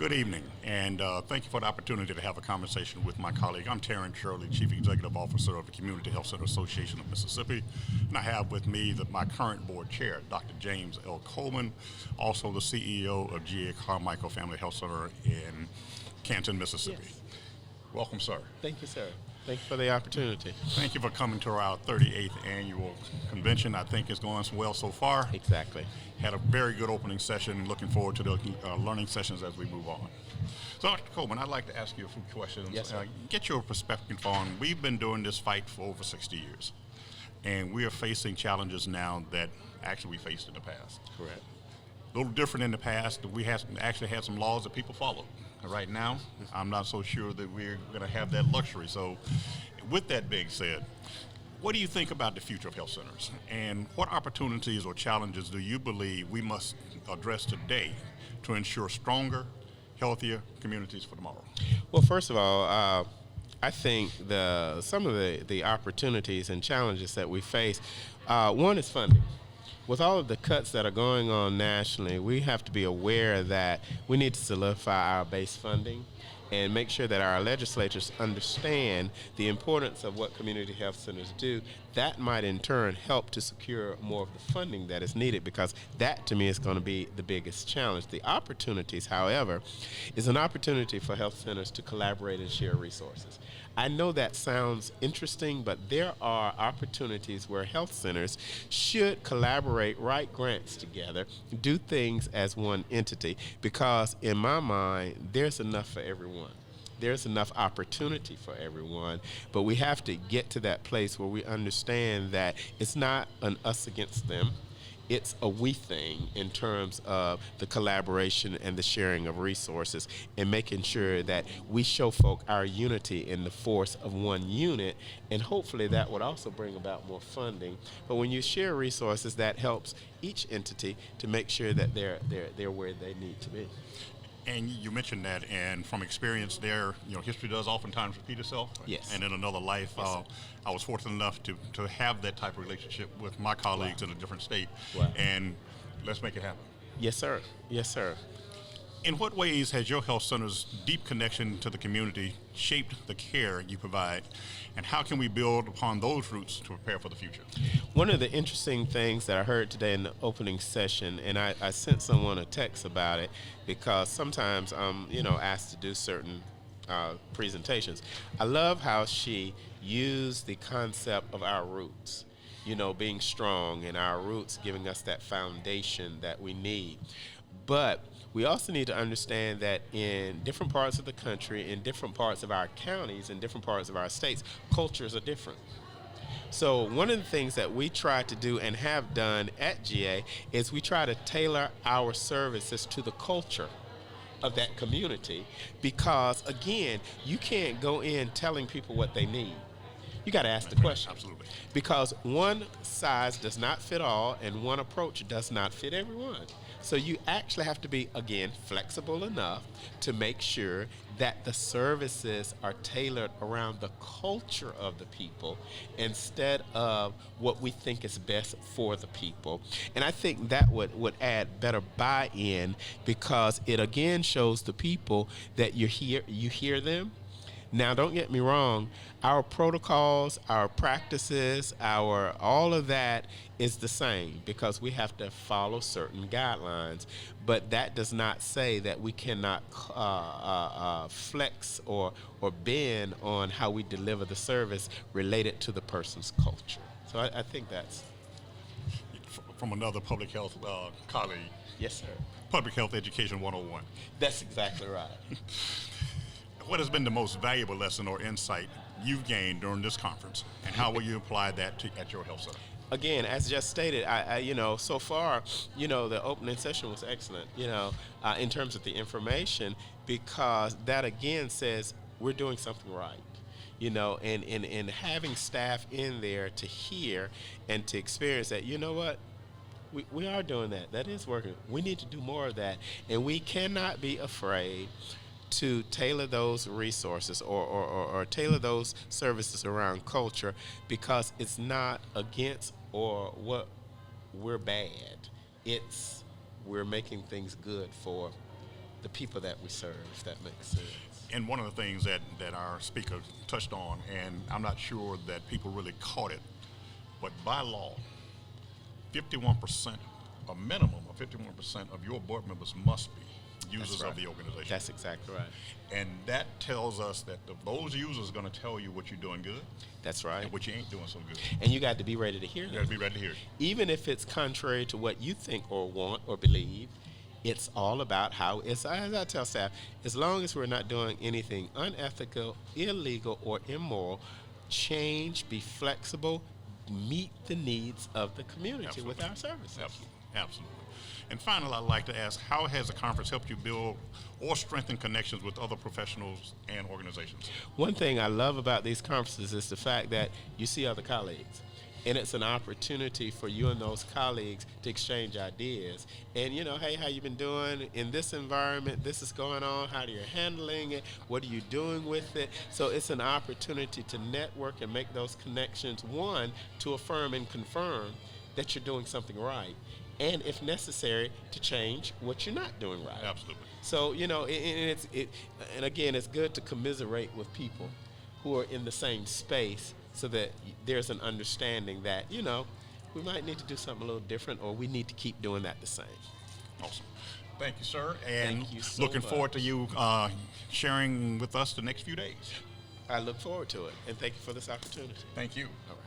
Good evening, and thank you for the opportunity to have a conversation with my colleague. I'm Terrence, Shirley, Chief Executive Officer of the Community Health Center Association of Mississippi, and I have with me my current board chair, Dr. James L. Coleman, also the CEO of GA Carmichael Family Health Center in Canton, Mississippi. Yes. Welcome, sir. Thank you, sir. Thank you for the opportunity. Thank you for coming to our 38th annual convention. I think it's going well so far. Exactly. Had a very good opening session. Looking forward to the learning sessions as we move on. So, Dr. Coleman, I'd like to ask you a few questions. Yes, sir. Get your perspective on, we've been doing this fight for over 60 years, and we are facing challenges now that actually we faced in the past. Correct. A little different in the past. We actually had some laws that people followed. Right now, I'm not so sure that we're going to have that luxury. So, with that being said, what do you think about the future of health centers? And what opportunities or challenges do you believe we must address today to ensure stronger, healthier communities for tomorrow? Well, first of all, I think some of the opportunities and challenges that we face, one is funding. With all of the cuts that are going on nationally, we have to be aware that we need to solidify our base funding and make sure that our legislators understand the importance of what community health centers do. That might in turn help to secure more of the funding that is needed, because that to me is going to be the biggest challenge. The opportunities, however, is an opportunity for health centers to collaborate and share resources. I know that sounds interesting, but there are opportunities where health centers should collaborate, write grants together, do things as one entity, because in my mind, there's enough for everyone. There's enough opportunity for everyone, but we have to get to that place where we understand that it's not an us against them. It's a we thing in terms of the collaboration and the sharing of resources, and making sure that we show folk our unity in the force of one unit, and hopefully that would also bring about more funding. But when you share resources, that helps each entity to make sure that they're where they need to be. And you mentioned that, and from experience there, history does oftentimes repeat itself. Yes. And in another life, Yes, I was fortunate enough to have that type of relationship with my colleagues in a different state. Wow. And let's make it happen. Yes, sir. Yes, sir. In what ways has your health center's deep connection to the community shaped the care you provide, and how can we build upon those roots to prepare for the future? One of the interesting things that I heard today in the opening session, and I sent someone a text about it, because sometimes I'm asked to do certain presentations. I love how she used the concept of our roots, being strong, and our roots giving us that foundation that we need. But we also need to understand that in different parts of the country, in different parts of our counties, in different parts of our states, cultures are different. So one of the things that we try to do and have done at GA is we try to tailor our services to the culture of that community, because, again, you can't go in telling people what they need. You got to ask the question. Absolutely. Because one size does not fit all, and one approach does not fit everyone. So you actually have to be, again, flexible enough to make sure that the services are tailored around the culture of the people instead of what we think is best for the people. And I think that would add better buy-in, because it again shows the people that you hear them. Now, don't get me wrong, our protocols, our practices, all of that is the same, because we have to follow certain guidelines. But that does not say that we cannot flex or bend on how we deliver the service related to the person's culture. So I think that's... From another public health colleague. Yes, sir. Public Health Education 101. That's exactly right. What has been the most valuable lesson or insight you've gained during this conference, and how will you apply that at your health center? Again, as just stated, I so far, the opening session was excellent, in terms of the information, because that again says we're doing something right. And having staff in there to hear and to experience that, what? We are doing that. That is working. We need to do more of that. And we cannot be afraid to tailor those resources or tailor those services around culture, because it's not against or what we're bad. It's we're making things good for the people that we serve, if that makes sense. And one of the things that our speaker touched on, and I'm not sure that people really caught it, but by law, 51%, a minimum of 51% of your board members must be users of the organization. That's exactly right. And that tells us that those users are going to tell you what you're doing good That's right. and what you ain't doing so good. And you got to be ready to hear You them. got to be ready to hear it. Even if it's contrary to what you think or want or believe, it's all about how it's, as I tell staff, as long as we're not doing anything unethical, illegal, or immoral, change, be flexible, meet the needs of the community with our services. Absolutely. Absolutely. And finally, I'd like to ask, how has the conference helped you build or strengthen connections with other professionals and organizations? One thing I love about these conferences is the fact that you see other colleagues. And it's an opportunity for you and those colleagues to exchange ideas. And, you know, hey, how you been doing in this environment? This is going on. How are you handling it? What are you doing with it? So it's an opportunity to network and make those connections, one, to affirm and confirm that you're doing something right, and if necessary, to change what you're not doing right. Absolutely. So, you know, and again, it's good to commiserate with people who are in the same space so that there's an understanding that, you know, we might need to do something a little different, or we need to keep doing that the same. Awesome. Thank you, sir. And Thank you so looking much. forward to you sharing with us the next few days. I look forward to it, and thank you for this opportunity. Thank you. All right.